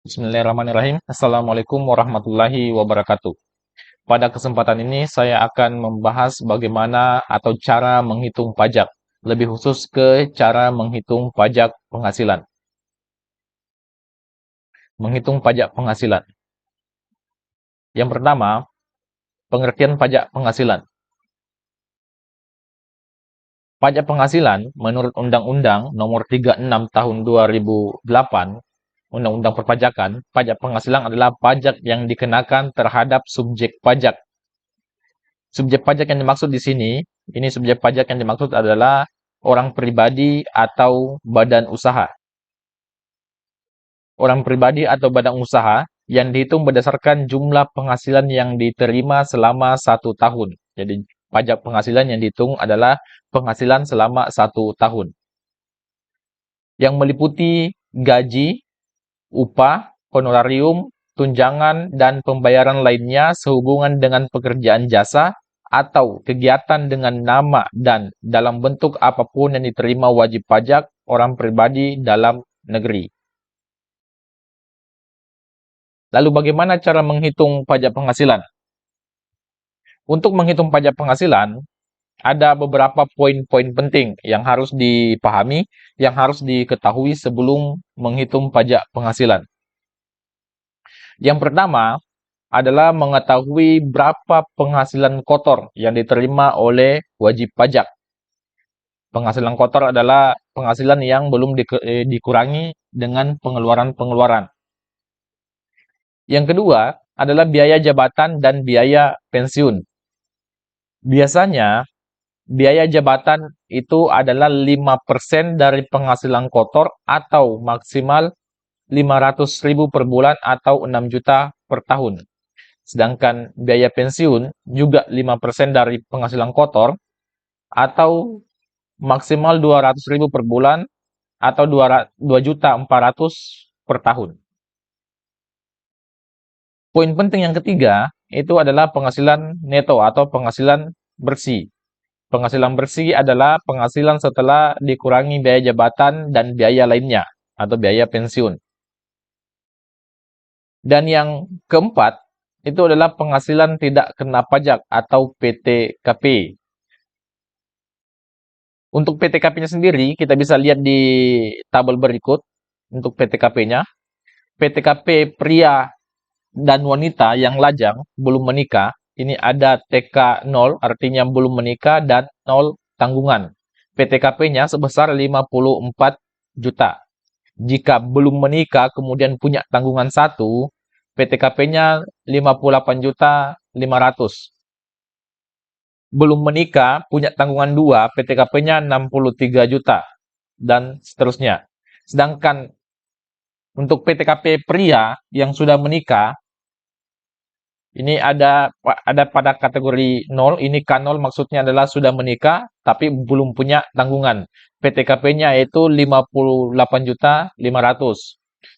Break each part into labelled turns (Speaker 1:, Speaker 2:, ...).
Speaker 1: Bismillahirrahmanirrahim. Assalamualaikum warahmatullahi wabarakatuh. Pada kesempatan ini saya akan membahas bagaimana atau cara menghitung pajak. Lebih khusus ke cara menghitung pajak penghasilan. Menghitung pajak penghasilan. Yang pertama, pengertian pajak penghasilan. Pajak penghasilan menurut Undang-Undang Nomor 36 Tahun 2008, Undang-Undang Perpajakan, pajak penghasilan adalah pajak yang dikenakan terhadap subjek pajak. Subjek pajak yang dimaksud di sini, ini subjek pajak yang dimaksud adalah orang pribadi atau badan usaha. Orang pribadi atau badan usaha yang dihitung berdasarkan jumlah penghasilan yang diterima selama 1 tahun. Jadi, pajak penghasilan yang dihitung adalah penghasilan selama 1 tahun. Yang meliputi gaji, upah, honorarium, tunjangan, dan pembayaran lainnya sehubungan dengan pekerjaan jasa atau kegiatan dengan nama dan dalam bentuk apapun yang diterima wajib pajak orang pribadi dalam negeri. Lalu bagaimana cara menghitung pajak penghasilan? Untuk menghitung pajak penghasilan, ada beberapa poin-poin penting yang harus dipahami, yang harus diketahui sebelum menghitung pajak penghasilan. Yang pertama adalah mengetahui berapa penghasilan kotor yang diterima oleh wajib pajak. Penghasilan kotor adalah penghasilan yang belum dikurangi dengan pengeluaran-pengeluaran. Yang kedua adalah biaya jabatan dan biaya pensiun. Biasanya, biaya jabatan itu adalah 5% dari penghasilan kotor atau maksimal 500.000 per bulan atau 6 juta per tahun. Sedangkan biaya pensiun juga 5% dari penghasilan kotor atau maksimal 200.000 per bulan atau 2.400.000 per tahun. Poin penting yang ketiga itu adalah penghasilan neto atau penghasilan bersih. Penghasilan bersih adalah penghasilan setelah dikurangi biaya jabatan dan biaya lainnya atau biaya pensiun. Dan yang keempat itu adalah penghasilan tidak kena pajak atau PTKP. Untuk PTKP-nya sendiri, kita bisa lihat di tabel berikut untuk PTKP-nya. PTKP pria dan wanita yang lajang belum menikah, ini ada TK 0, artinya belum menikah, dan 0 tanggungan. PTKP-nya sebesar 54 juta. Jika belum menikah kemudian punya tanggungan 1, PTKP-nya 58.500.000. Belum menikah, punya tanggungan 2, PTKP-nya 63 juta, dan seterusnya. Sedangkan untuk PTKP pria yang sudah menikah, ini ada pada kategori 0, ini K0 maksudnya adalah sudah menikah, tapi belum punya tanggungan. PTKP-nya yaitu 58.500.000.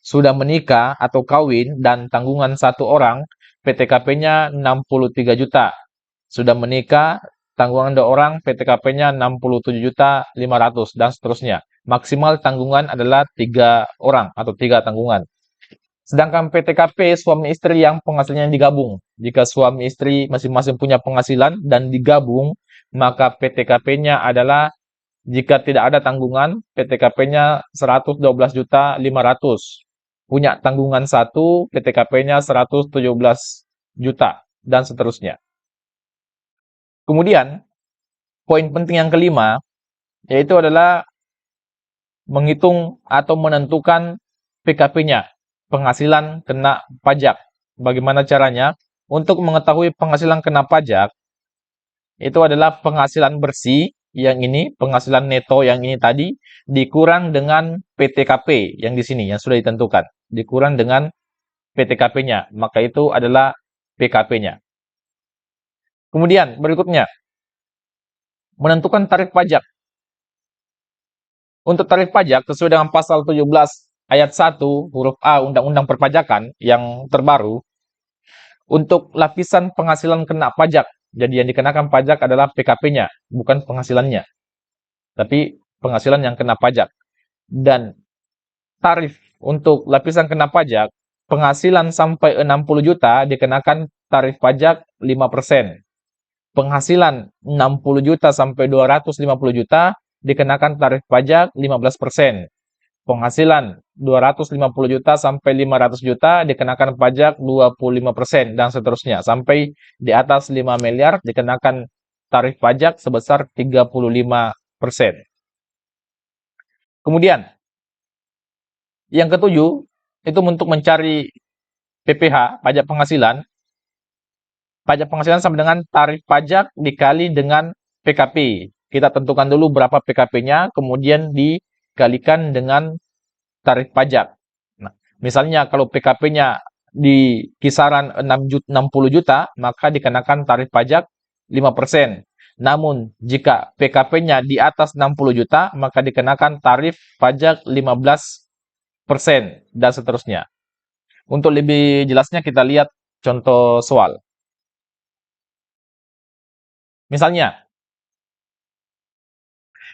Speaker 1: Sudah menikah atau kawin dan tanggungan 1 orang, PTKP-nya 63 juta. Sudah menikah, tanggungan 2 orang, PTKP-nya 67.500.000 dan seterusnya. Maksimal tanggungan adalah 3 orang atau 3 tanggungan. Sedangkan PTKP suami istri yang penghasilannya digabung. Jika suami istri masing-masing punya penghasilan dan digabung, maka PTKP-nya adalah jika tidak ada tanggungan, PTKP-nya 112.500.000. Punya tanggungan 1, PTKP-nya 117 juta dan seterusnya. Kemudian, poin penting yang kelima, yaitu adalah menghitung atau menentukan PKP-nya, penghasilan kena pajak. Bagaimana caranya? Untuk mengetahui penghasilan kena pajak, itu adalah penghasilan bersih, yang ini, penghasilan neto yang ini tadi, dikurang dengan PTKP yang di sini, yang sudah ditentukan. Dikurang dengan PTKP-nya, maka itu adalah PKP-nya. Kemudian, berikutnya, menentukan tarif pajak. Untuk tarif pajak, sesuai dengan pasal 17 ayat 1 huruf A Undang-Undang Perpajakan yang terbaru, untuk lapisan penghasilan kena pajak, jadi yang dikenakan pajak adalah PKP-nya, bukan penghasilannya, tapi penghasilan yang kena pajak. Dan tarif untuk lapisan kena pajak Penghasilan sampai 60 juta dikenakan tarif pajak 5%. Penghasilan 60 juta sampai 250 juta dikenakan tarif pajak 15%. Penghasilan 250 juta sampai 500 juta dikenakan pajak 25% dan seterusnya. Sampai di atas 5 miliar dikenakan tarif pajak sebesar 35%. Kemudian, yang ketujuh, itu untuk mencari PPH, pajak penghasilan. Pajak penghasilan sama dengan tarif pajak dikali dengan PKP. Kita tentukan dulu berapa PKP-nya, kemudian dikalikan dengan tarif pajak. Nah, misalnya kalau PKP-nya di kisaran 60 juta, maka dikenakan tarif pajak 5%. Namun, jika PKP-nya di atas 60 juta, maka dikenakan tarif pajak 15% dan seterusnya. Untuk lebih jelasnya kita lihat contoh soal. Misalnya,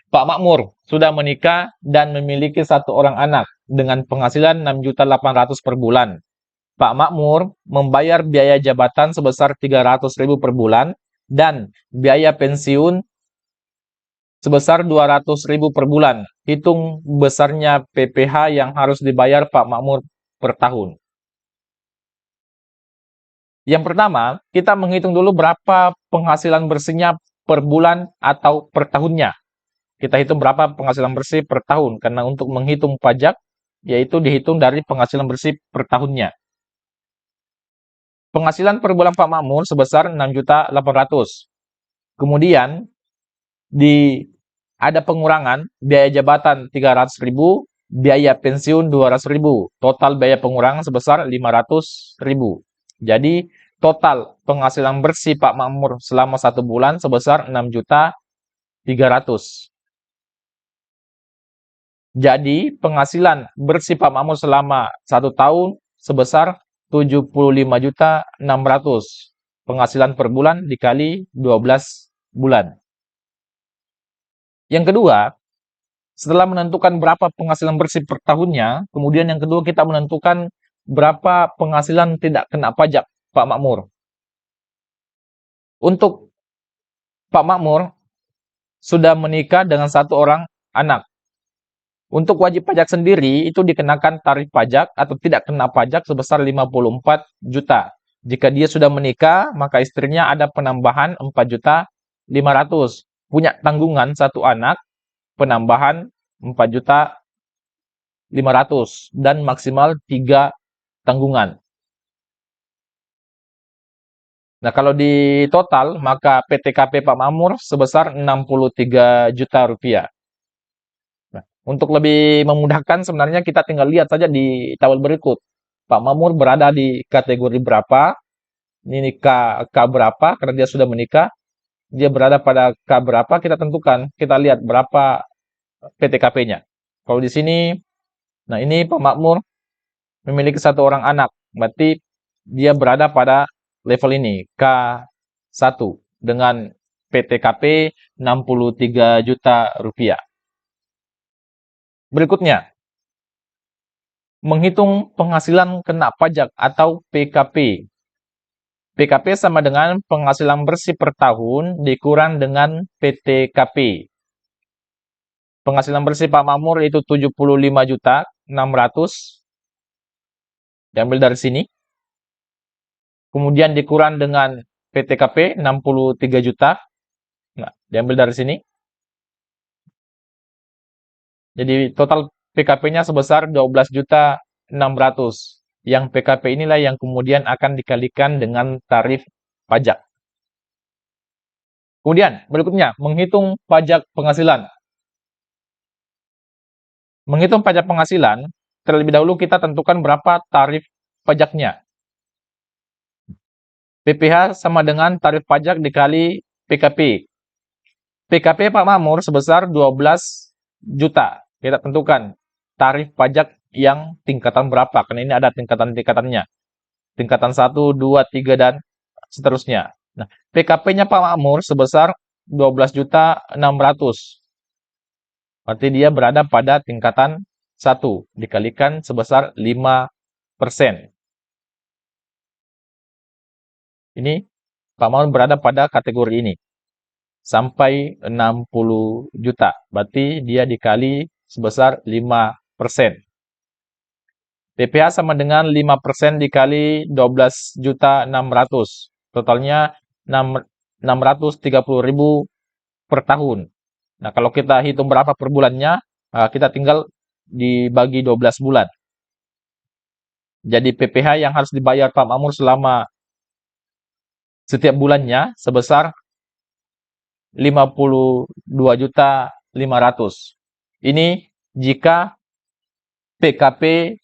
Speaker 1: Pak Makmur sudah menikah dan memiliki satu orang anak dengan penghasilan 6.800.000 per bulan. Pak Makmur membayar biaya jabatan sebesar 300.000 per bulan dan biaya pensiun sebesar 200.000 per bulan. Hitung besarnya PPH yang harus dibayar Pak Makmur per tahun. Yang pertama, kita menghitung dulu berapa penghasilan bersihnya per bulan atau per tahunnya. Kita hitung berapa penghasilan bersih per tahun, karena untuk menghitung pajak, yaitu dihitung dari penghasilan bersih per tahunnya. Penghasilan per bulan Pak Makmur sebesar 6.800.000. Kemudian, ada pengurangan biaya jabatan 300.000, biaya pensiun 200.000. Total biaya pengurangan sebesar 500.000. Jadi, total penghasilan bersih Pak Makmur selama 1 bulan sebesar 6.300.000. Jadi, penghasilan bersih Pak Makmur selama 1 tahun sebesar 75.600.000. Penghasilan per bulan dikali 12 bulan. Yang kedua, setelah menentukan berapa penghasilan bersih per tahunnya, kemudian yang kedua kita menentukan berapa penghasilan tidak kena pajak Pak Makmur. Untuk Pak Makmur sudah menikah dengan satu orang anak. Untuk wajib pajak sendiri itu dikenakan tarif pajak atau tidak kena pajak sebesar 54 juta. Jika dia sudah menikah, maka istrinya ada penambahan 4.500.000. Punya tanggungan satu anak, penambahan 4.500.000 dan maksimal 3 tanggungan. Nah, kalau di total, maka PTKP Pak Makmur sebesar 63 juta rupiah. Nah, untuk lebih memudahkan, sebenarnya kita tinggal lihat saja di tabel berikut. Pak Makmur berada di kategori berapa, ini K berapa, karena dia sudah menikah. Dia berada pada K berapa, kita tentukan. Kita lihat berapa PTKP-nya. Kalau di sini, nah ini Pak Makmur memiliki satu orang anak. Berarti dia berada pada level ini, K1, dengan PTKP 63 juta rupiah. Berikutnya, menghitung penghasilan kena pajak atau PKP. PKP sama dengan penghasilan bersih per tahun dikurang dengan PTKP. Penghasilan bersih Pak Makmur itu 75.600.000. Diambil dari sini. Kemudian dikurang dengan PTKP 63 juta. Nah, diambil dari sini. Jadi total PKP-nya sebesar 12.600.000. Yang PKP inilah yang kemudian akan dikalikan dengan tarif pajak. Kemudian berikutnya, menghitung pajak penghasilan. Menghitung pajak penghasilan, terlebih dahulu kita tentukan berapa tarif pajaknya. PPH sama dengan tarif pajak dikali PKP. PKP Pak Makmur sebesar 12 juta. Kita tentukan tarif pajak yang tingkatan berapa, karena ini ada tingkatan-tingkatannya. Tingkatan 1, 2, 3, dan seterusnya. Nah, PKP-nya Pak Makmur sebesar 12.600.000. Berarti dia berada pada tingkatan 1, dikalikan sebesar 5%. Ini Pak Maun berada pada kategori ini. Sampai 60 juta. Berarti dia dikali sebesar 5%. PPh sama dengan 5% dikali 12.600. Totalnya 630.000 per tahun. Nah, kalau kita hitung berapa per bulannya, kita tinggal dibagi 12 bulan. Jadi PPh yang harus dibayar Pak Makmur selama setiap bulannya sebesar 52.500.000. Ini jika PKP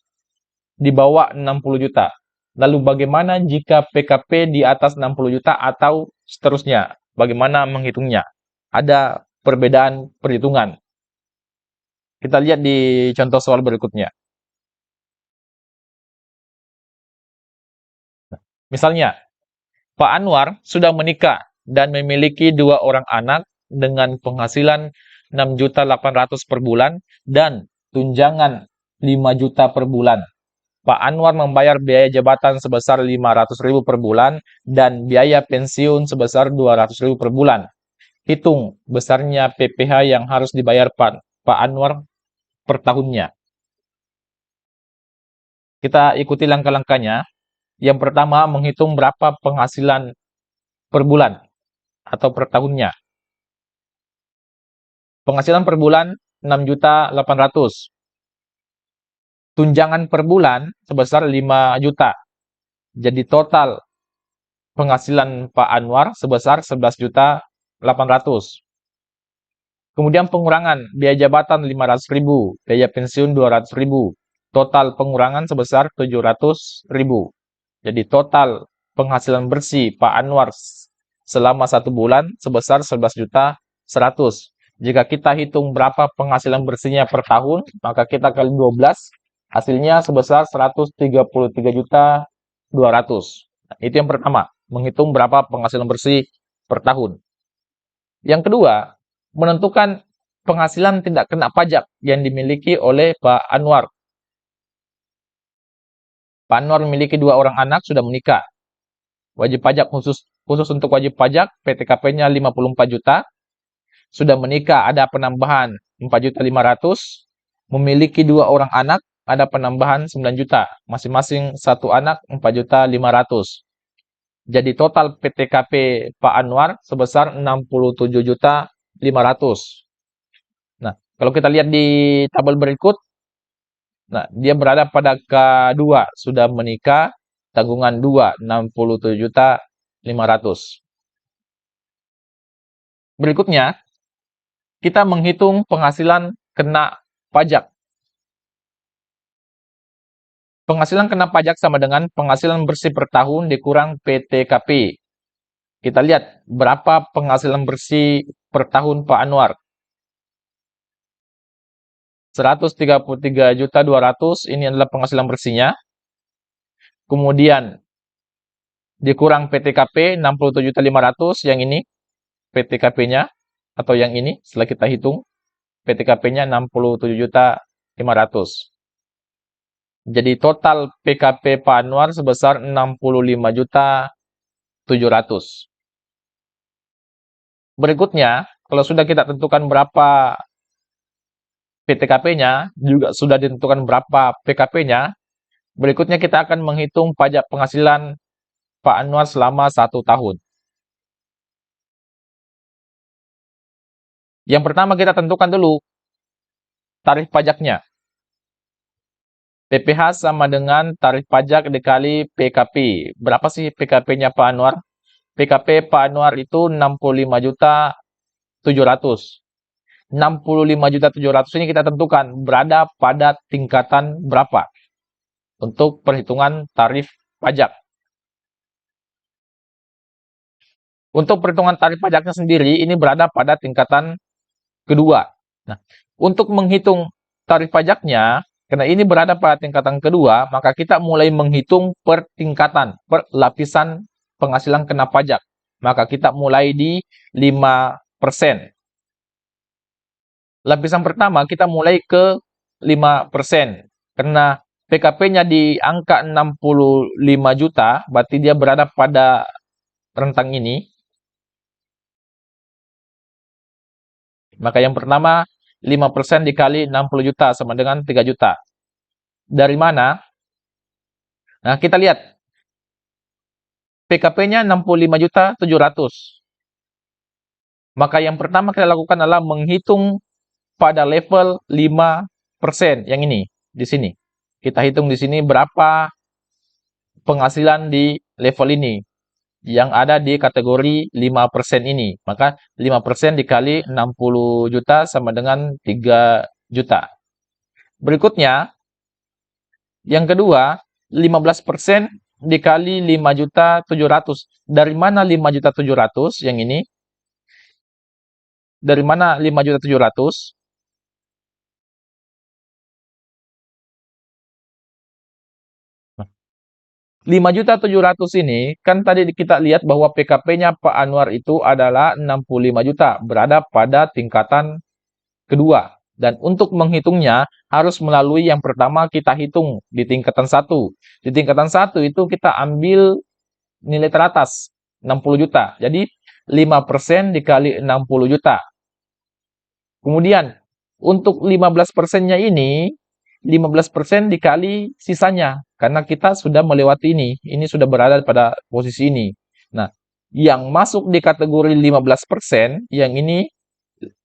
Speaker 1: di bawah 60 juta. Lalu bagaimana jika PKP di atas 60 juta atau seterusnya? Bagaimana menghitungnya? Ada perbedaan perhitungan. Kita lihat di contoh soal berikutnya. Misalnya, Pak Anwar sudah menikah dan memiliki 2 orang anak dengan penghasilan 6.800.000 per bulan dan tunjangan 5 juta per bulan. Pak Anwar membayar biaya jabatan sebesar 500.000 per bulan dan biaya pensiun sebesar 200.000 per bulan. Hitung besarnya PPh yang harus dibayar Pak Anwar per tahunnya. Kita ikuti langkah-langkahnya. Yang pertama, menghitung berapa penghasilan per bulan atau per tahunnya. Penghasilan per bulan 6.800.000. Tunjangan per bulan sebesar 5 juta. Jadi total penghasilan Pak Anwar sebesar 11.800.000. Kemudian pengurangan biaya jabatan 500.000, biaya pensiun 200.000. Total pengurangan sebesar 700.000. Jadi total penghasilan bersih Pak Anwar selama 1 bulan sebesar 11.100.000. Jika kita hitung berapa penghasilan bersihnya per tahun, maka kita kali 12, hasilnya sebesar 133.200.000. Nah, itu yang pertama, menghitung berapa penghasilan bersih per tahun. Yang kedua, menentukan penghasilan tidak kena pajak yang dimiliki oleh Pak Anwar. Pak Anwar memiliki 2 orang anak, sudah menikah. Wajib pajak khusus untuk wajib pajak, PTKP-nya 54 juta. Sudah menikah, ada penambahan 4.500.000. Memiliki 2 orang anak, ada penambahan 9 juta. Masing-masing 1 anak 4.500.000. Jadi total PTKP Pak Anwar sebesar 67.500.000. Nah, kalau kita lihat di tabel berikut, nah, dia berada pada K2, sudah menikah, tanggungan 2, 67.500.000. Berikutnya, kita menghitung penghasilan kena pajak. Penghasilan kena pajak sama dengan penghasilan bersih per tahun dikurang PTKP. Kita lihat berapa penghasilan bersih per tahun Pak Anwar. 133.200.000, ini adalah penghasilan bersihnya. Kemudian dikurang PTKP 67.500.000, yang ini PTKP-nya atau yang ini setelah kita hitung PTKP-nya 67.500.000. Jadi total PKP Pak Anwar sebesar 65.700.000. Berikutnya, kalau sudah kita tentukan berapa PTKP-nya, juga sudah ditentukan berapa PKP-nya, berikutnya kita akan menghitung pajak penghasilan Pak Anwar selama 1 tahun. Yang pertama kita tentukan dulu tarif pajaknya. PPh sama dengan tarif pajak dikali PKP. Berapa sih PKP-nya Pak Anwar? PKP Pak Anwar itu 65.700.000. 65.700.000 ini kita tentukan berada pada tingkatan berapa untuk perhitungan tarif pajak. Untuk perhitungan tarif pajaknya sendiri ini berada pada tingkatan kedua. Nah, untuk menghitung tarif pajaknya, karena ini berada pada tingkatan kedua, maka kita mulai menghitung per tingkatan, per lapisan penghasilan kena pajak. Maka kita mulai di 5%. Lapisan pertama kita mulai ke 5%. Karena PKP-nya di angka 65 juta, berarti dia berada pada rentang ini, maka yang pertama 5% dikali 60 juta sama dengan 3 juta. Dari mana? Nah, kita lihat. PKP-nya 65.700.000. Maka yang pertama kita lakukan adalah menghitung pada level 5% yang ini, di sini. Kita hitung di sini berapa penghasilan di level ini yang ada di kategori 5% ini. Maka 5% dikali 60 juta sama dengan 3 juta. Berikutnya, yang kedua, 15% dikali 5.700.000. Dari mana 5.700.000 yang ini? Dari mana 5.700.000? 5.700.000 ini, kan tadi kita lihat bahwa PKP-nya Pak Anwar itu adalah 65 juta, berada pada tingkatan kedua. Dan untuk menghitungnya, harus melalui yang pertama kita hitung di tingkatan 1. Di tingkatan 1 itu kita ambil nilai teratas, 60 juta. Jadi, 5% dikali 60 juta. Kemudian, untuk 15%-nya ini, 15% dikali sisanya. Karena kita sudah melewati ini sudah berada pada posisi ini. Nah, yang masuk di kategori 15%, yang ini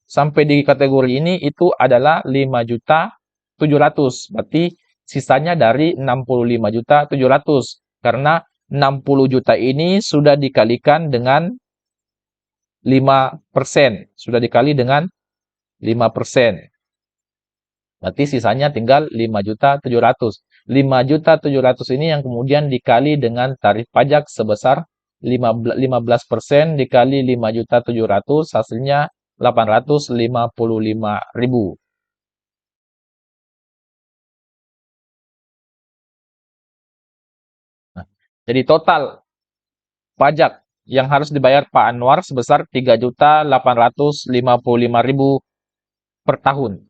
Speaker 1: sampai di kategori ini itu adalah 5.700.000. Berarti sisanya dari 65.700.000. Karena 60 juta ini sudah dikalikan dengan 5%. Sudah dikali dengan 5%. Berarti sisanya tinggal 5.700.000. 5.700.000 ini yang kemudian dikali dengan tarif pajak sebesar 15% dikali 5.700.000, hasilnya 855.000. Nah, jadi total pajak yang harus dibayar Pak Anwar sebesar 3.855.000 per tahun.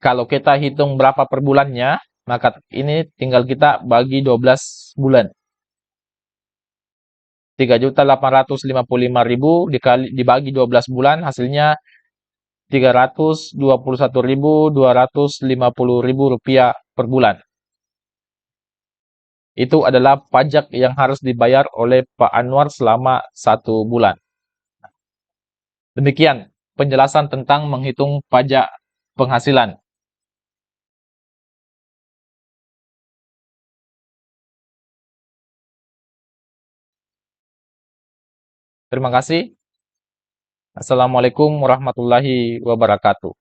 Speaker 1: Kalau kita hitung berapa per bulannya, maka ini tinggal kita bagi 12 bulan. 3.855.000 dibagi 12 bulan, hasilnya 321.250.000 rupiah per bulan. Itu adalah pajak yang harus dibayar oleh Pak Anwar selama 1 bulan. Demikian penjelasan tentang menghitung pajak penghasilan. Terima kasih. Assalamualaikum warahmatullahi wabarakatuh.